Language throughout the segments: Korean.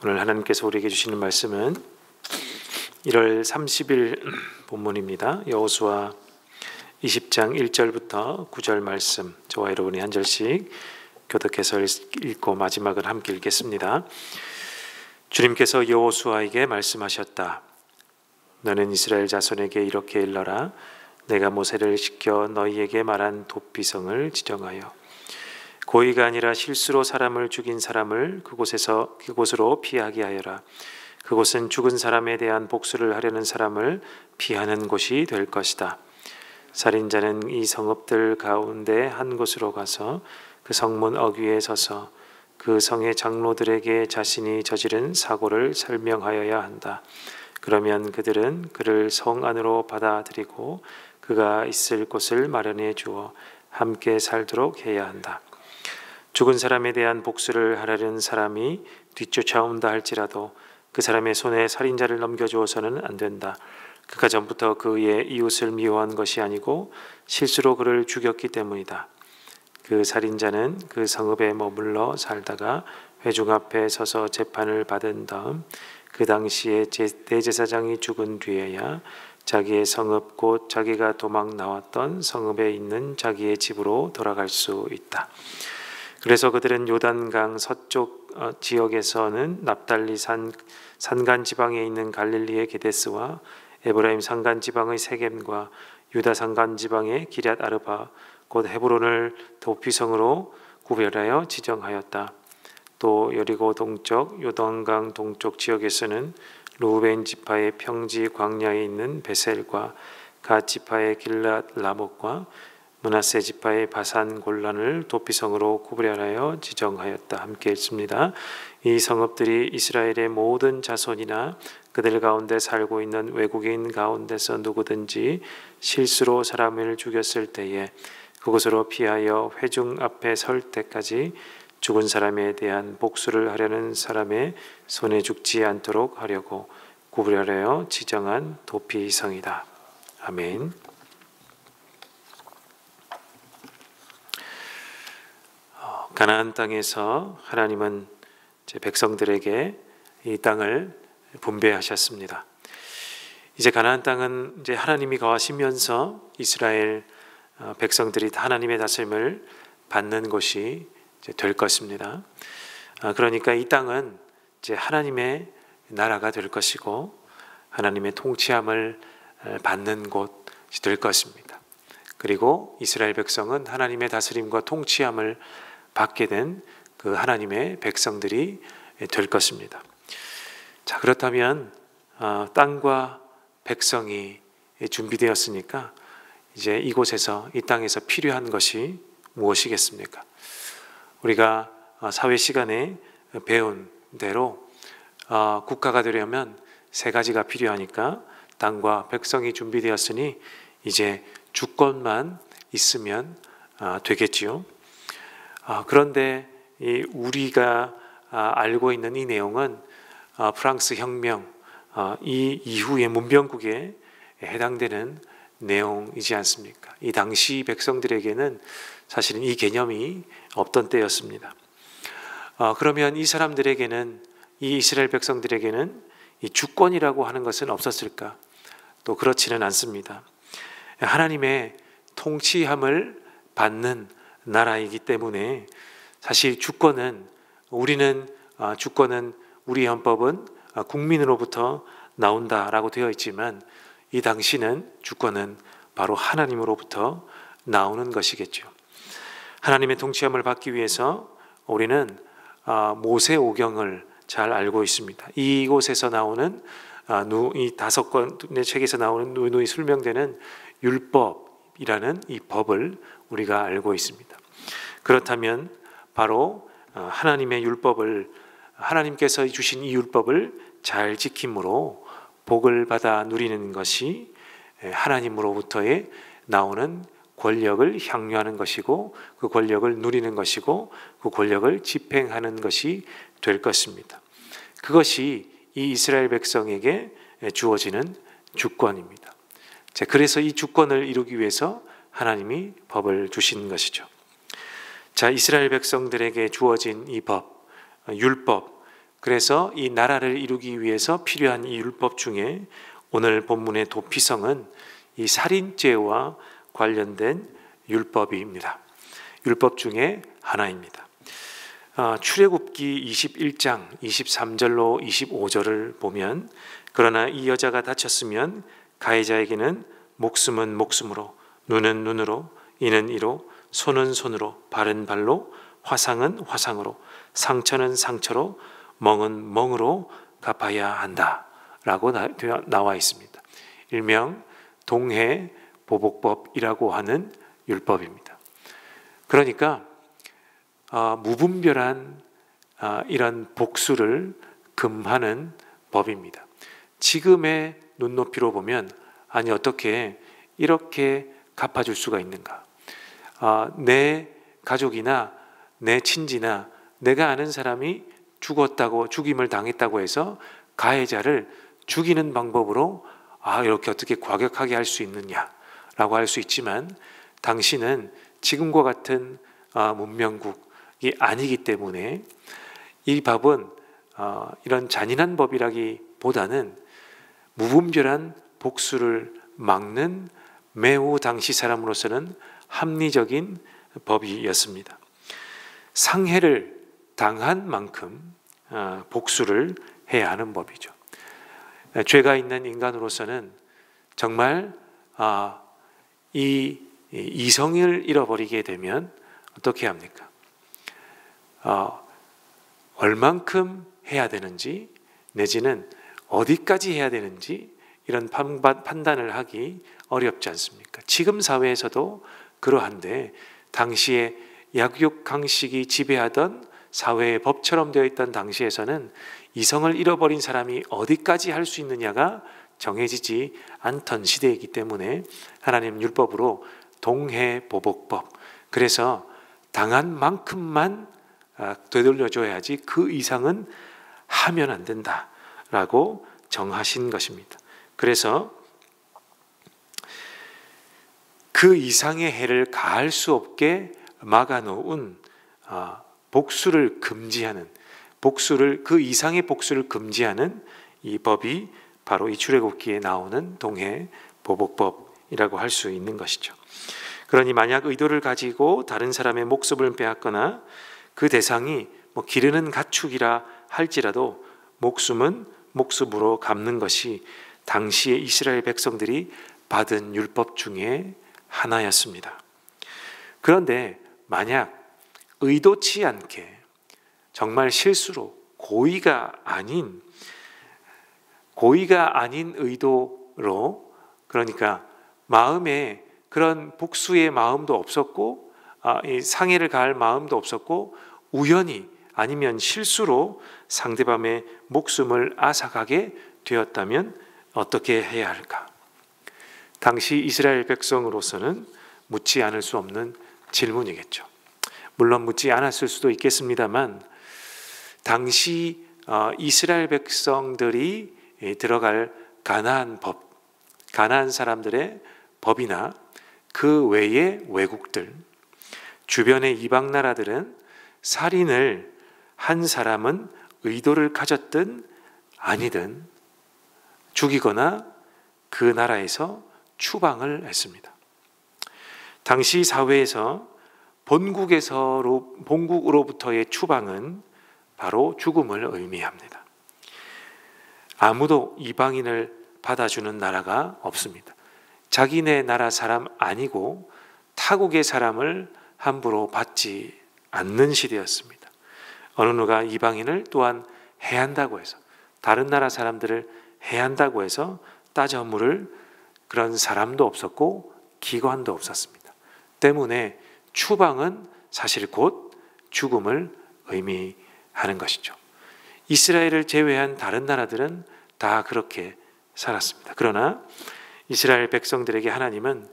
오늘 하나님께서 우리에게 주시는 말씀은 1월 30일 본문입니다. 여호수아 20장 1절부터 9절 말씀, 저와 여러분이 한 절씩 교독해서 읽고 마지막을 함께 읽겠습니다. 주님께서 여호수아에게 말씀하셨다. 너는 이스라엘 자손에게 이렇게 일러라. 내가 모세를 시켜 너희에게 말한 돛비성을 지정하여 고의가 아니라 실수로 사람을 죽인 사람을 그곳으로 피하게 하여라. 그곳은 죽은 사람에 대한 복수를 하려는 사람을 피하는 곳이 될 것이다. 살인자는 이 성읍들 가운데 한 곳으로 가서 그 성문 어귀에 서서 그 성의 장로들에게 자신이 저지른 사고를 설명하여야 한다. 그러면 그들은 그를 성 안으로 받아들이고 그가 있을 곳을 마련해 주어 함께 살도록 해야 한다. 죽은 사람에 대한 복수를 하려는 사람이 뒤쫓아온다 할지라도 그 사람의 손에 살인자를 넘겨주어서는 안 된다. 그가 전부터 그의 이웃을 미워한 것이 아니고 실수로 그를 죽였기 때문이다. 그 살인자는 그 성읍에 머물러 살다가 회중 앞에 서서 재판을 받은 다음 그 당시에 대제사장이 죽은 뒤에야 자기의 성읍 곧 자기가 도망 나왔던 성읍에 있는 자기의 집으로 돌아갈 수 있다. 그래서 그들은 요단강 서쪽 지역에서는 납달리 산간 지방에 있는 갈릴리의 게데스와 에브라임 산간 지방의 세겜과 유다 산간 지방의 기럇 아르바 곧 헤브론을 돛비성으로 구별하여 지정하였다. 또 여리고 동쪽 요단강 동쪽 지역에서는 루벤 지파의 평지 광야에 있는 베셀과 갓 지파의 길랏 라목과 므낫세 지파의 바산 골란을 돛비성으로 구별하여 지정하였다. 함께 읽습니다. 이 성읍들이 이스라엘의 모든 자손이나 그들 가운데 살고 있는 외국인 가운데서 누구든지 실수로 사람을 죽였을 때에 그곳으로 피하여 회중 앞에 설 때까지 죽은 사람에 대한 복수를 하려는 사람의 손에 죽지 않도록 하려고 구별하여 지정한 돛비성이다. 아멘. 가나안 땅에서 하나님은 백성들에게 이 땅을 분배하셨습니다. 이제 가나안 땅은 이제 하나님이 거하시면서 이스라엘 백성들이 하나님의 다스림을 받는 곳이 이제 될 것입니다. 그러니까 이 땅은 이제 하나님의 나라가 될 것이고 하나님의 통치함을 받는 곳이 될 것입니다. 그리고 이스라엘 백성은 하나님의 다스림과 통치함을 받게 된 그 하나님의 백성들이 될 것입니다. 자, 그렇다면 땅과 백성이 준비되었으니까 이제 이곳에서 이 땅에서 필요한 것이 무엇이겠습니까? 우리가 사회 시간에 배운 대로 국가가 되려면 세 가지가 필요하니까 땅과 백성이 준비되었으니 이제 주권만 있으면 되겠지요. 그런데 우리가 알고 있는 이 내용은 프랑스 혁명 이 이후의 문명국에 해당되는 내용이지 않습니까? 이 당시 백성들에게는 사실은 이 개념이 없던 때였습니다. 그러면 이 사람들에게는 이 이스라엘 백성들에게는 이 주권이라고 하는 것은 없었을까? 또 그렇지는 않습니다. 하나님의 통치함을 받는 나라이기 때문에 사실 주권은 우리 헌법은 국민으로부터 나온다라고 되어 있지만 이 당시는 주권은 바로 하나님으로부터 나오는 것이겠죠. 하나님의 통치함을 받기 위해서 우리는 모세오경을 잘 알고 있습니다. 이곳에서 나오는 이 5권의 책에서 나오는 누누이 설명되는 율법이라는 이 법을 우리가 알고 있습니다. 그렇다면 바로 하나님의 율법을 하나님께서 주신 이 율법을 잘 지킴으로 복을 받아 누리는 것이 하나님으로부터의 나오는 권력을 향유하는 것이고 그 권력을 누리는 것이고 그 권력을 집행하는 것이 될 것입니다. 그것이 이 이스라엘 백성에게 주어지는 주권입니다. 그래서 이 주권을 이루기 위해서 하나님이 법을 주신 것이죠. 자, 이스라엘 백성들에게 주어진 이 법, 율법, 그래서 이 나라를 이루기 위해서 필요한 이 율법 중에 오늘 본문의 도피성은 이 살인죄와 관련된 율법입니다. 율법 중에 하나입니다. 출애굽기 21장 23절로 25절을 보면 그러나 이 여자가 다쳤으면 가해자에게는 목숨은 목숨으로, 눈은 눈으로, 이는 이로, 손은 손으로, 발은 발로, 화상은 화상으로, 상처는 상처로, 멍은 멍으로 갚아야 한다라고 나와 있습니다. 일명 동해보복법이라고 하는 율법입니다. 그러니까 무분별한 이런 복수를 금하는 법입니다. 지금의 눈높이로 보면 아니 어떻게 이렇게 갚아줄 수가 있는가? 내 가족이나 내 친지나 내가 아는 사람이 죽임을 당했다고 해서 가해자를 죽이는 방법으로 이렇게 어떻게 과격하게 할 수 있느냐라고 할 수 있지만 당시는 지금과 같은 문명국이 아니기 때문에 이 법은 이런 잔인한 법이라기보다는 무분별한 복수를 막는 매우 당시 사람으로서는 합리적인 법이었습니다. 상해를 당한 만큼 복수를 해야 하는 법이죠. 죄가 있는 인간으로서는 정말 이 이성을 잃어버리게 되면 어떻게 합니까? 얼만큼 해야 되는지 내지는 어디까지 해야 되는지 이런 판단을 하기 어렵지 않습니까? 지금 사회에서도 그러한데 당시에 약육강식이 지배하던 사회의 법처럼 되어 있던 당시에서는 이성을 잃어버린 사람이 어디까지 할 수 있느냐가 정해지지 않던 시대이기 때문에 하나님 율법으로 동해보복법, 그래서 당한 만큼만 되돌려줘야지 그 이상은 하면 안 된다라고 정하신 것입니다. 그래서 그 이상의 해를 가할 수 없게 막아놓은 복수를 금지하는, 그 이상의 복수를 금지하는 이 법이 바로 이 출애굽기에 나오는 동해보복법이라고 할 수 있는 것이죠. 그러니 만약 의도를 가지고 다른 사람의 목숨을 빼앗거나 그 대상이 기르는 가축이라 할지라도 목숨은 목숨으로 갚는 것이 당시의 이스라엘 백성들이 받은 율법 중에 하나였습니다. 그런데 만약 의도치 않게 정말 실수로 고의가 아닌 의도로, 그러니까 마음에 그런 복수의 마음도 없었고 이 상해를 가할 마음도 없었고 우연히 아니면 실수로 상대방의 목숨을 앗아가게 되었다면 어떻게 해야 할까? 당시 이스라엘 백성으로서는 묻지 않을 수 없는 질문이겠죠. 물론 묻지 않았을 수도 있겠습니다만 당시 이스라엘 백성들이 들어갈 가나안 사람들의 법이나 그 외의 외국들, 주변의 이방 나라들은 살인을 한 사람은 의도를 가졌든 아니든 죽이거나 그 나라에서 추방을 했습니다. 당시 사회에서 본국으로부터의 추방은 바로 죽음을 의미합니다. 아무도 이방인을 받아주는 나라가 없습니다. 자기네 나라 사람 아니고 타국의 사람을 함부로 받지 않는 시대였습니다. 어느 누가 이방인을 또한 해한다고 해서, 다른 나라 사람들을 해한다고 해서 따져 물을 그런 사람도 없었고 기관도 없었습니다. 때문에 추방은 사실 곧 죽음을 의미하는 것이죠. 이스라엘을 제외한 다른 나라들은 다 그렇게 살았습니다. 그러나 이스라엘 백성들에게 하나님은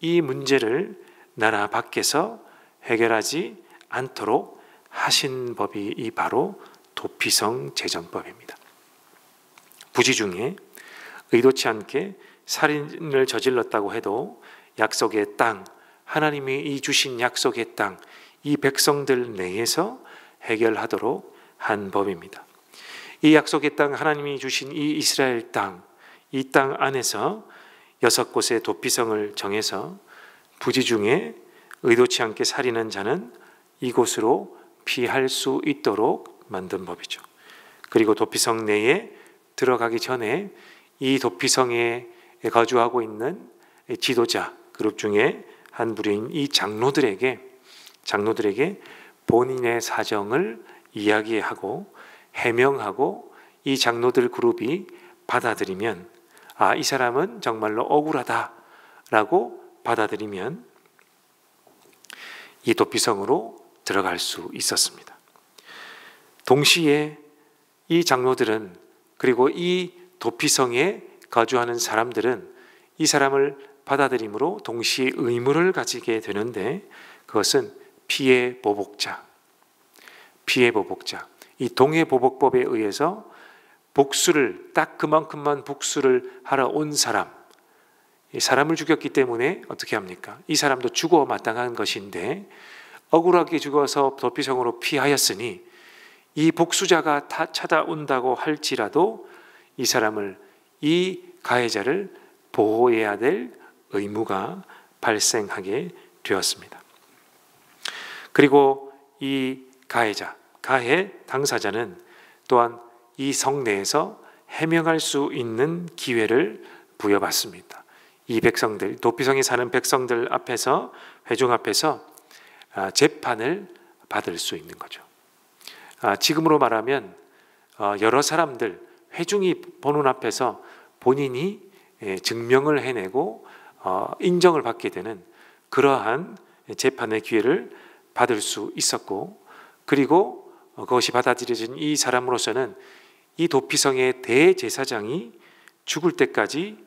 이 문제를 나라 밖에서 해결하지 않도록 하신 법이 이 바로 도피성 제정법입니다. 부지 중에 의도치 않게 살인을 저질렀다고 해도 약속의 땅, 하나님이 이 주신 약속의 땅, 이 백성들 내에서 해결하도록 한 법입니다. 이 약속의 땅, 하나님이 주신 이 이스라엘 땅, 이 땅 안에서 6곳의 도피성을 정해서 부지 중에 의도치 않게 살인한 자는 이곳으로 피할 수 있도록 만든 법이죠. 그리고 도피성 내에 들어가기 전에 이 도피성에 거주하고 있는 지도자 그룹 중에 한 부류인 이 장로들에게 본인의 사정을 이야기하고 해명하고 이 장로들 그룹이 받아들이면, 이 사람은 정말로 억울하다라고 받아들이면 이 도피성으로 들어갈 수 있었습니다. 동시에 이 장로들은, 그리고 이 도피성에 거주하는 사람들은 이 사람을 받아들임으로 동시에 의무를 가지게 되는데, 그것은 피해 보복자. 이 동해보복법에 의해서 복수를, 딱 그만큼만 복수를 하러 온 사람, 이 사람을 죽였기 때문에 어떻게 합니까? 이 사람도 죽어 마땅한 것인데 억울하게 죽어서 도피성으로 피하였으니 이 복수자가 다 찾아온다고 할지라도 이 사람을, 이 가해자를 보호해야 될 의무가 발생하게 되었습니다. 그리고 이 가해 당사자는 또한 이 성 내에서 해명할 수 있는 기회를 부여받습니다. 이 백성들, 도피성에 사는 백성들 앞에서, 회중 앞에서 재판을 받을 수 있는 거죠. 지금으로 말하면 여러 사람들, 회중이 보는 앞에서 본인이 증명을 해내고 인정을 받게 되는 그러한 재판의 기회를 받을 수 있었고, 그리고 그것이 받아들여진 이 사람으로서는 이 도피성의 대제사장이 죽을 때까지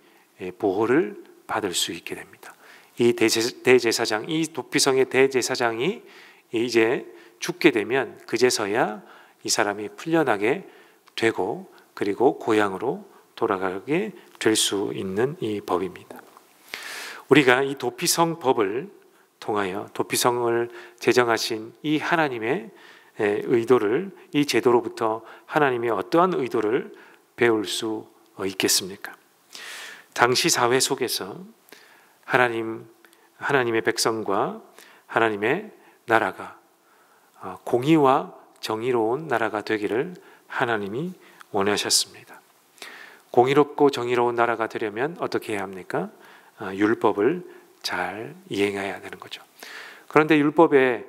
보호를 받을 수 있게 됩니다. 이 대제사장, 이 도피성의 대제사장이 이제 죽게 되면 그제서야 이 사람이 풀려나게 되고, 그리고 고향으로 돌아가게 될 수 있는 이 법입니다. 우리가 이 도피성 법을 통하여 도피성을 제정하신 이 하나님의 의도를, 이 제도로부터 하나님의 어떠한 의도를 배울 수 있겠습니까? 당시 사회 속에서 하나님의 백성과 하나님의 나라가 공의와 정의로운 나라가 되기를 하나님이 원하셨습니다. 공의롭고 정의로운 나라가 되려면 어떻게 해야 합니까? 율법을 잘 이행해야 되는 거죠. 그런데 율법에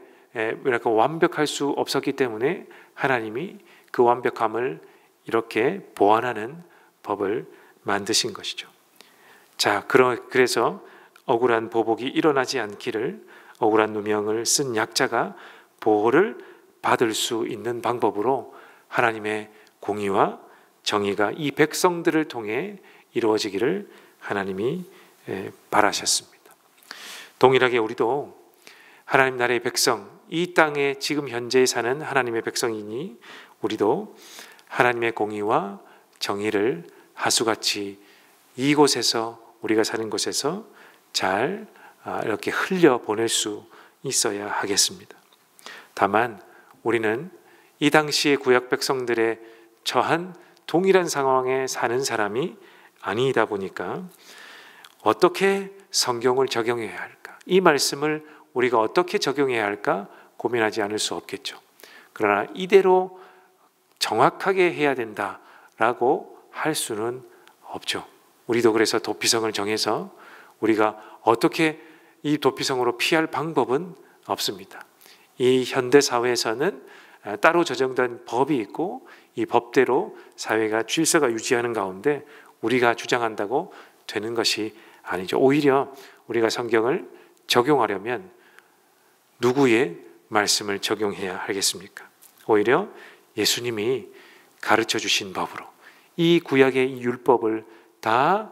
완벽할 수 없었기 때문에 하나님이 그 완벽함을 이렇게 보완하는 법을 만드신 것이죠. 그래서 억울한 보복이 일어나지 않기를, 억울한 누명을 쓴 약자가 보호를 받을 수 있는 방법으로 하나님의 공의와 정의가 이 백성들을 통해 이루어지기를 하나님이 바라셨습니다. 동일하게 우리도 하나님 나라의 백성, 이 땅에 지금 현재 사는 하나님의 백성이니 우리도 하나님의 공의와 정의를 하수같이 이곳에서, 우리가 사는 곳에서 잘 이렇게 흘려보낼 수 있어야 하겠습니다. 다만 우리는 이 당시의 구약 백성들의 처한 동일한 상황에 사는 사람이 아니다 보니까 어떻게 성경을 적용해야 할까? 이 말씀을 우리가 어떻게 적용해야 할까 고민하지 않을 수 없겠죠. 그러나 이대로 정확하게 해야 된다라고 할 수는 없죠. 우리도 그래서 도피성을 정해서 우리가 어떻게 이 도피성으로 피할 방법은 없습니다. 이 현대 사회에서는 따로 제정된 법이 있고 이 법대로 사회가 질서가 유지하는 가운데 우리가 주장한다고 되는 것이 아니죠. 오히려 우리가 성경을 적용하려면 누구의 말씀을 적용해야 하겠습니까? 오히려 예수님이 가르쳐 주신 법으로 이 구약의 이 율법을 다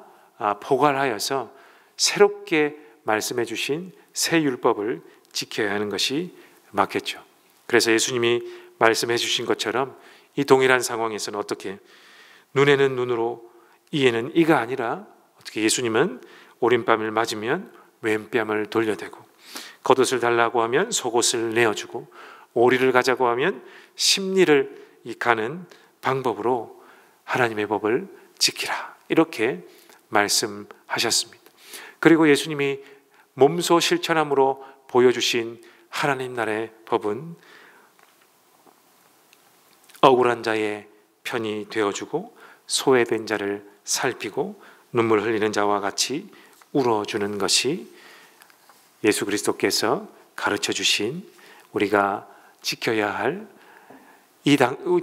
포괄하여서 새롭게 말씀해 주신 새 율법을 지켜야 하는 것이 맞겠죠. 그래서 예수님이 말씀해 주신 것처럼 이 동일한 상황에서는 어떻게, 눈에는 눈으로 이에는 이가 아니라 어떻게, 예수님은 오른뺨을 맞으면 왼뺨을 돌려대고, 겉옷을 달라고 하면 속옷을 내어주고, 오리를 가자고 하면 십리를 가는 방법으로 하나님의 법을 지키라, 이렇게 말씀하셨습니다. 그리고 예수님이 몸소 실천함으로 보여주신 하나님 나라의 법은 억울한 자의 편이 되어주고 소외된 자를 살피고 눈물 흘리는 자와 같이 울어주는 것이 예수 그리스도께서 가르쳐 주신 우리가 지켜야 할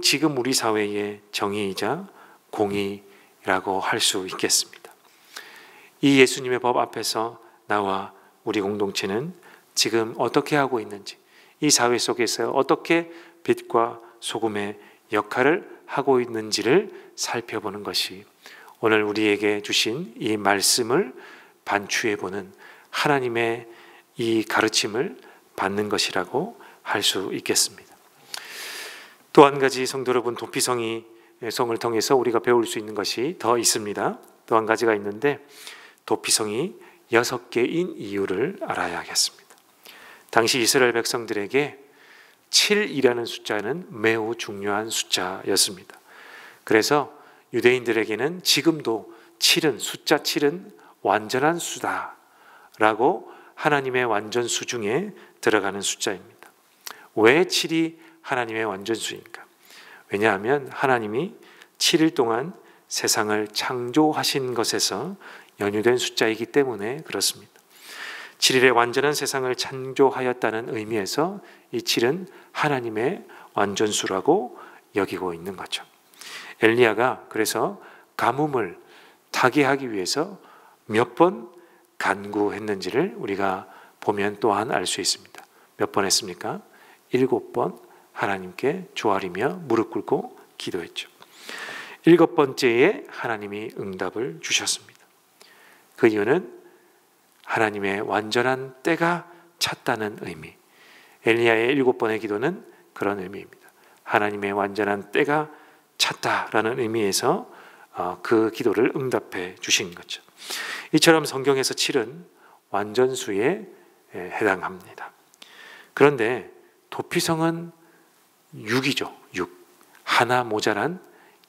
지금 우리 사회의 정의이자 공의라고 할 수 있겠습니다. 이 예수님의 법 앞에서 나와 우리 공동체는 지금 어떻게 하고 있는지, 이 사회 속에서 어떻게 빛과 소금의 역할을 하고 있는지를 살펴보는 것이 오늘 우리에게 주신 이 말씀을 반추해보는 하나님의 이 가르침을 받는 것이라고 할 수 있겠습니다. 또 한 가지 성도 여러분, 도피성을 통해서 우리가 배울 수 있는 것이 더 있습니다. 또 한 가지가 있는데, 도피성이 6개인 이유를 알아야겠습니다. 당시 이스라엘 백성들에게 7이라는 숫자는 매우 중요한 숫자였습니다. 그래서 유대인들에게는 지금도 숫자 7은 완전한 수다라고 하나님의 완전수 중에 들어가는 숫자입니다. 왜 7이 하나님의 완전수입니까? 왜냐하면 하나님이 7일 동안 세상을 창조하신 것에서 연유된 숫자이기 때문에 그렇습니다. 7일에 완전한 세상을 창조하였다는 의미에서 이 7은 하나님의 완전수라고 여기고 있는 거죠. 엘리야가 그래서 가뭄을 타게 하기 위해서 몇 번 간구했는지를 우리가 보면 또한 알 수 있습니다. 몇 번 했습니까? 7번 하나님께 조아리며 무릎 꿇고 기도했죠. 7번째에 하나님이 응답을 주셨습니다. 그 이유는 하나님의 완전한 때가 찼다는 의미. 엘리야의 7번의 기도는 그런 의미입니다. 하나님의 완전한 때가 찼다라는 의미에서 그 기도를 응답해 주신 거죠. 이처럼 성경에서 7은 완전수에 해당합니다. 그런데 도피성은 6이죠. 6. 하나 모자란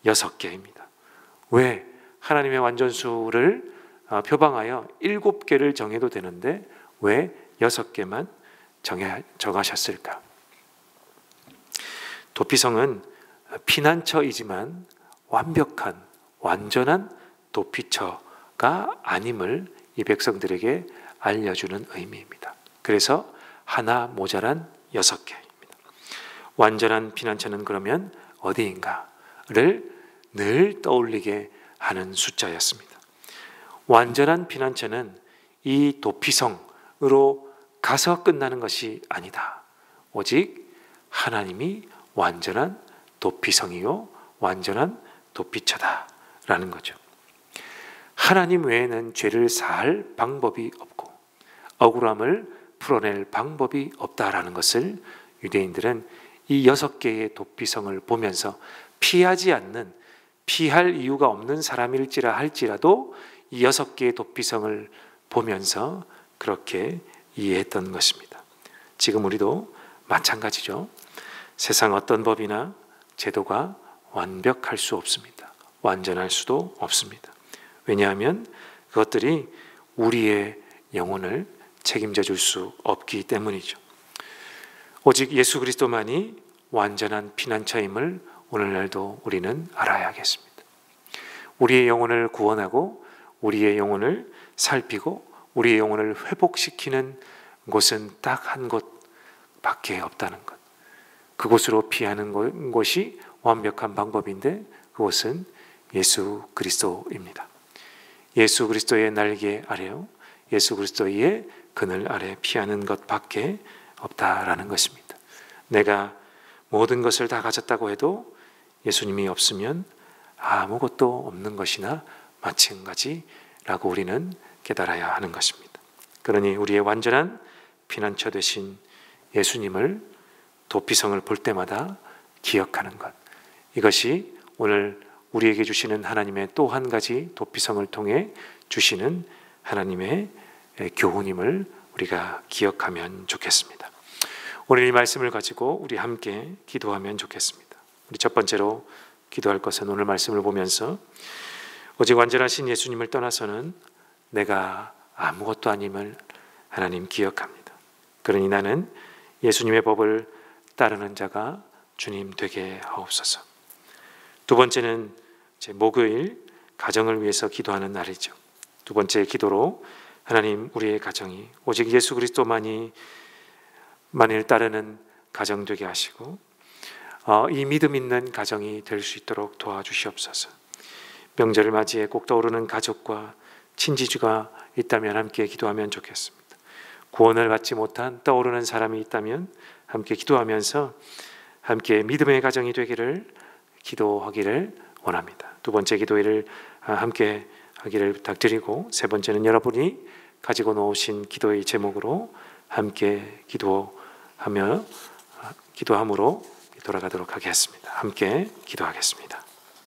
6개입니다. 왜 하나님의 완전수를 표방하여 7개를 정해도 되는데 왜 6개만 정하셨을까? 도피성은 피난처이지만 완전한 도피처가 아님을 이 백성들에게 알려주는 의미입니다. 그래서 하나 모자란 6개입니다. 완전한 피난처는 그러면 어디인가를 늘 떠올리게 하는 숫자였습니다. 완전한 피난처는 이 도피성으로 가서 끝나는 것이 아니다. 오직 하나님이 완전한 도피성이요 완전한 도피처다라는 거죠. 하나님 외에는 죄를 사할 방법이 없고 억울함을 풀어낼 방법이 없다라는 것을 유대인들은 이 6개의 도피성을 보면서 피할 이유가 없는 사람일지라 할지라도 이 6개의 도피성을 보면서 그렇게 이해했던 것입니다. 지금 우리도 마찬가지죠. 세상 어떤 법이나 제도가 완벽할 수 없습니다. 완전할 수도 없습니다. 왜냐하면 그것들이 우리의 영혼을 책임져 줄 수 없기 때문이죠. 오직 예수 그리스도만이 완전한 피난처임을 오늘날도 우리는 알아야겠습니다. 우리의 영혼을 구원하고 우리의 영혼을 살피고 우리의 영혼을 회복시키는 곳은 딱 한 곳밖에 없다는 것. 그곳으로 피하는 것이 완벽한 방법인데 그것은 예수 그리스도입니다. 예수 그리스도의 날개 아래요, 예수 그리스도의 그늘 아래 피하는 것밖에 없다라는 것입니다. 내가 모든 것을 다 가졌다고 해도 예수님이 없으면 아무것도 없는 것이나 마찬가지라고 우리는 깨달아야 하는 것입니다. 그러니 우리의 완전한 피난처 되신 예수님을 도피성을 볼 때마다 기억하는 것, 이것이 오늘 우리에게 주시는 하나님의 또 한 가지 도피성을 통해 주시는 하나님의 교훈임을 우리가 기억하면 좋겠습니다. 오늘 이 말씀을 가지고 우리 함께 기도하면 좋겠습니다. 우리 첫 번째로 기도할 것은 오늘 말씀을 보면서 오직 완전하신 예수님을 떠나서는 내가 아무것도 아님을 하나님 기억합니다. 그러니 나는 예수님의 법을 따르는 자가 주님 되게 하옵소서. 두 번째는 제 목요일 가정을 위해서 기도하는 날이죠. 두 번째 기도로 하나님 우리의 가정이 오직 예수 그리스도만을 따르는 가정 되게 하시고 이 믿음 있는 가정이 될 수 있도록 도와주시옵소서. 명절을 맞이해 꼭 떠오르는 가족과 친지주가 있다면 함께 기도하면 좋겠습니다. 구원을 받지 못한 떠오르는 사람이 있다면 함께 기도하면서 함께 믿음의 가정이 되기를 기도하기를 원합니다. 두 번째 기도회를 함께 하기를 부탁드리고 세 번째는 여러분이 가지고 놓으신 기도의 제목으로 함께 기도함으로 돌아가도록 하겠습니다. 함께 기도하겠습니다.